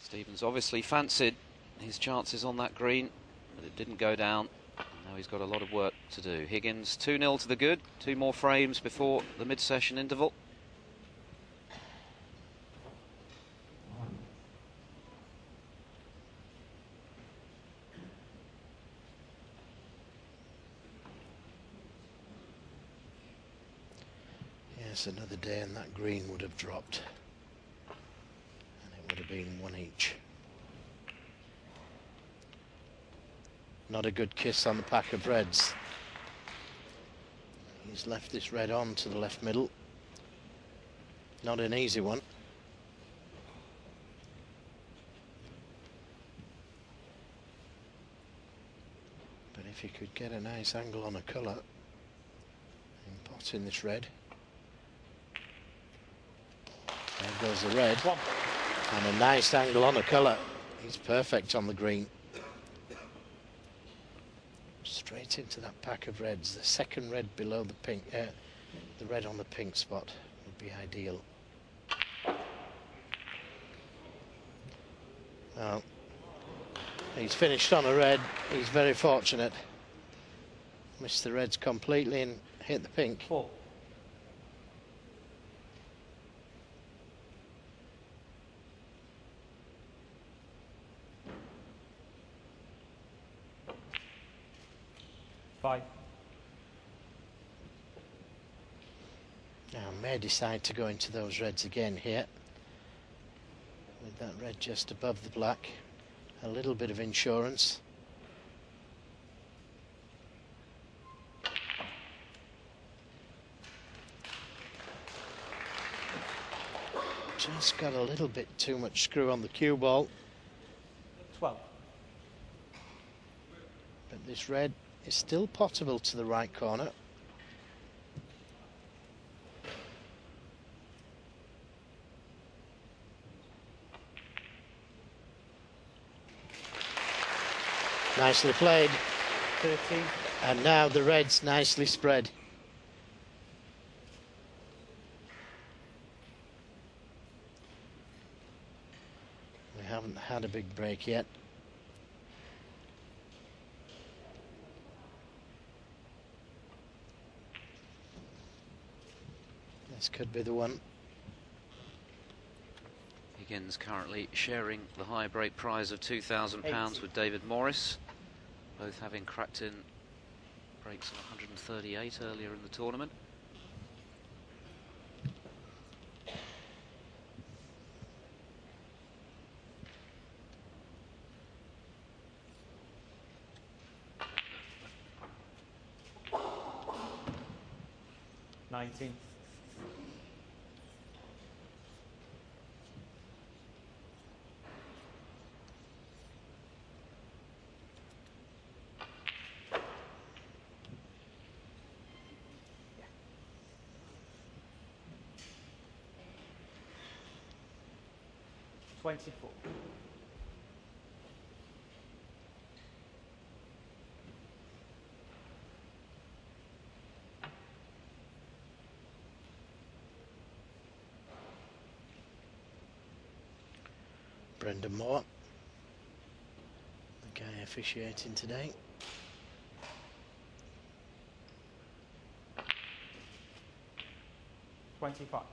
Stevens obviously fancied his chances on that green, but it didn't go down. Now he's got a lot of work to do. Higgins 2-0 to the good. 2 more frames before the mid-session interval. Yes, another day and that green would have dropped. And it would have been 1 each. Not a good kiss on the pack of reds. He's left this red on to the left middle. Not an easy one. But if he could get a nice angle on a colour and pot in this red. There goes the red. And a nice angle on a colour. He's perfect on the green. Straight into that pack of reds. The second red below the pink, the red on the pink spot would be ideal. Well, he's finished on a red. He's very fortunate. Missed the reds completely and hit the pink. 4. Now may decide to go into those reds again here. With that red just above the black. A little bit of insurance. Just got a little bit too much screw on the cue ball. 12. But this red is still potable to the right corner. Nicely played. 13. And now the red's nicely spread. We haven't had a big break yet. This could be the one. Higgins currently sharing the high break prize of £2,000 with David Morris, both having cracked in breaks of 138 earlier in the tournament. $19. 24. Brendan Moore, the guy officiating today. $25.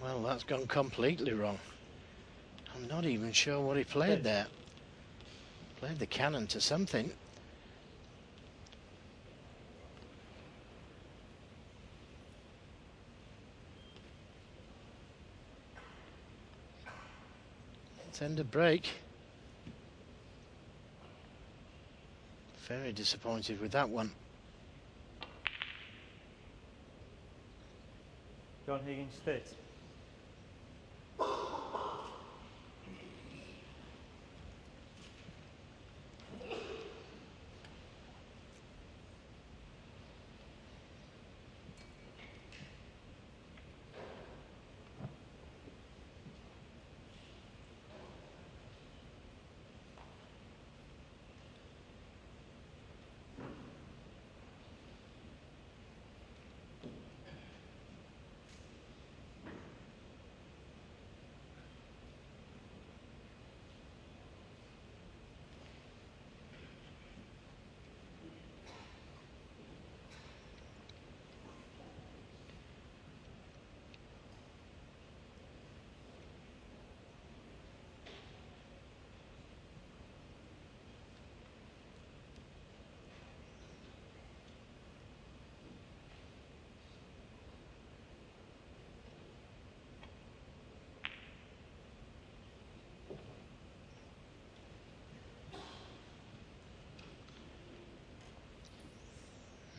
Well, that's gone completely wrong. I'm not even sure what he played there. Played the cannon to something. Let's end a break. Very disappointed with that one. John Higgins, 30.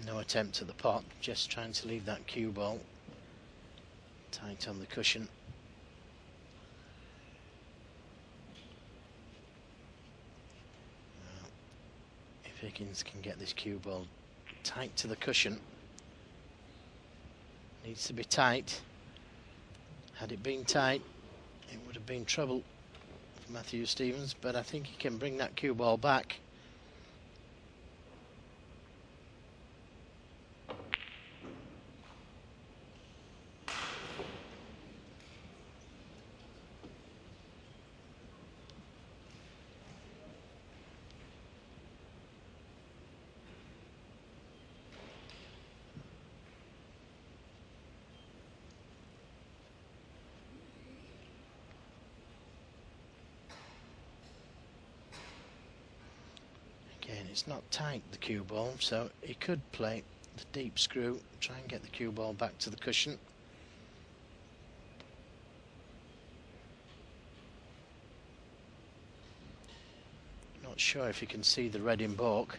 No attempt at the pot, just trying to leave that cue ball tight on the cushion. If Higgins can get this cue ball tight to the cushion, needs to be tight. Had it been tight, it would have been trouble for Matthew Stevens, but I think he can bring that cue ball back. Again, it's not tight, the cue ball, so he could play the deep screw, try and get the cue ball back to the cushion. Not sure if you can see the red in baulk.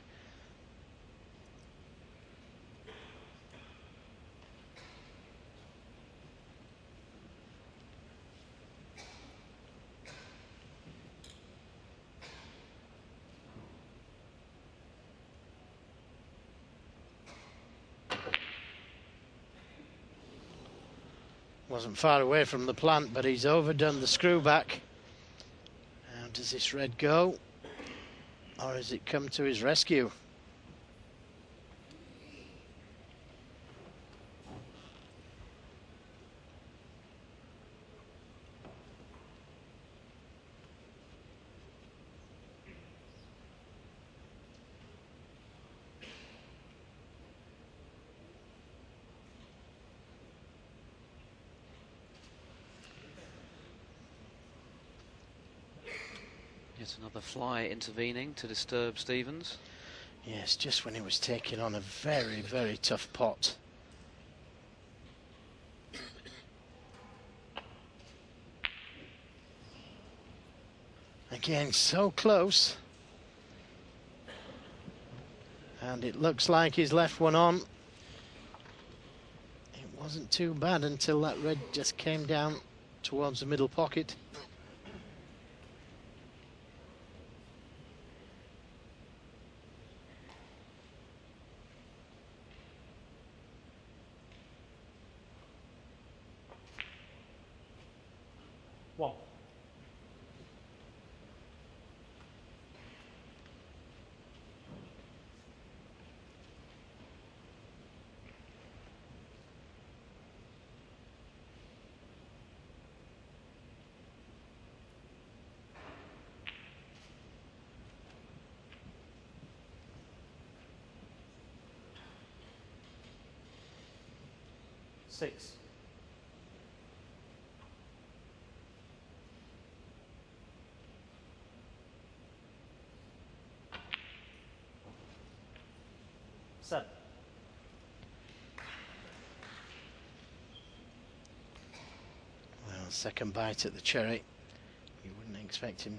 Wasn't far away from the plant, but he's overdone the screw back. How does this red go? Or has it come to his rescue? Yet another fly intervening to disturb Stevens. Yes, just when he was taking on a very, very tough pot. Again, so close. And it looks like he's left one on. It wasn't too bad until that red just came down towards the middle pocket. One. Six. Seven. Well, second bite at the cherry. You wouldn't expect him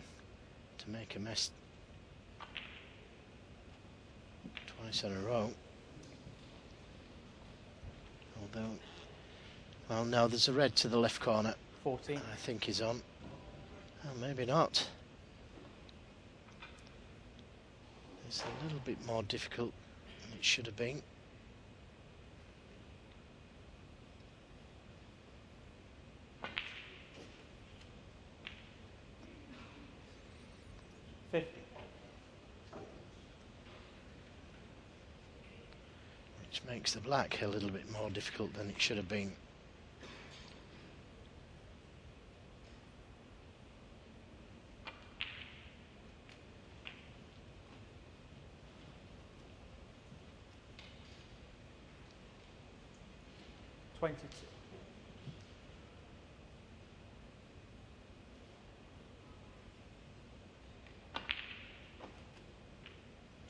to make a mess twice in a row. Although, well, no, there's a red to the left corner. 14. I think he's on. Oh, maybe not. It's a little bit more difficult than it should have been. Fifty. Which makes the black a little bit more difficult than it should have been. Twenty-two.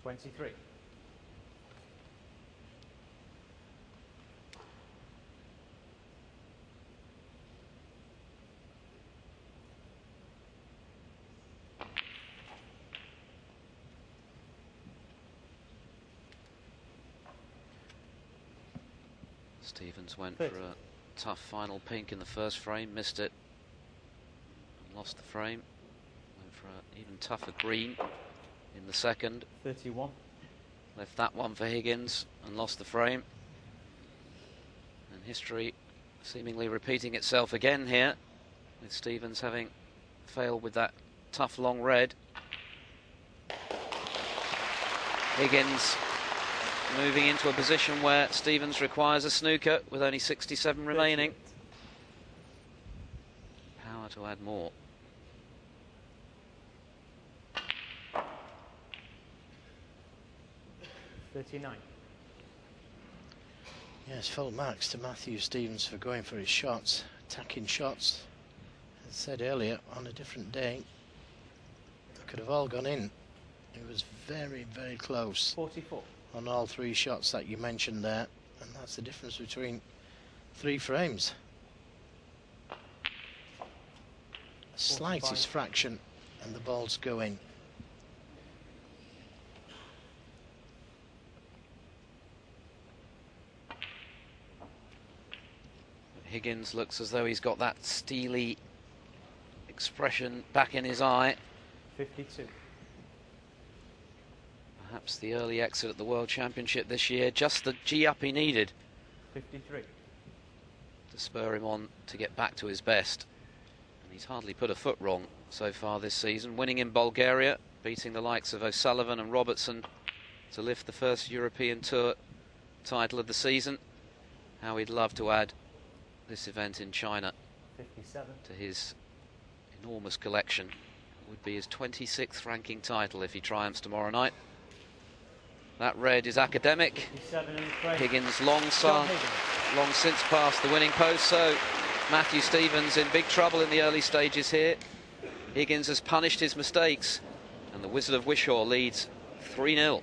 23. 24. Stevens went 30. for a tough final pink in the first frame, missed it, and lost the frame. Went for an even tougher green in the second. 31. Left that one for Higgins and lost the frame. And history seemingly repeating itself again here, with Stevens having failed with that tough long red. Higgins moving into a position where Stevens requires a snooker with only 67 remaining. Power to add more. $39. Yes, full marks to Matthew Stevens for going for his shots, attacking shots. As I said earlier, on a different day, they could have all gone in. It was very, very close 44. on all three shots that you mentioned there, and that's the difference between 3 frames. The slightest fraction and the balls go in. Higgins looks as though he's got that steely expression back in his eye. 52. Perhaps the early exit at the World Championship this year, just the G-up he needed 53. to spur him on to get back to his best. And he's hardly put a foot wrong so far this season, winning in Bulgaria, beating the likes of O'Sullivan and Robertson to lift the first European Tour title of the season. How he'd love to add this event in China 57. to his enormous collection. It would be his 26th ranking title if he triumphs tomorrow night. That red is academic. 57 in the frame. Higgins John Higgins. long since passed the winning post, so Matthew Stevens in big trouble in the early stages here. Higgins has punished his mistakes, and the Wizard of Wishaw leads 3-0.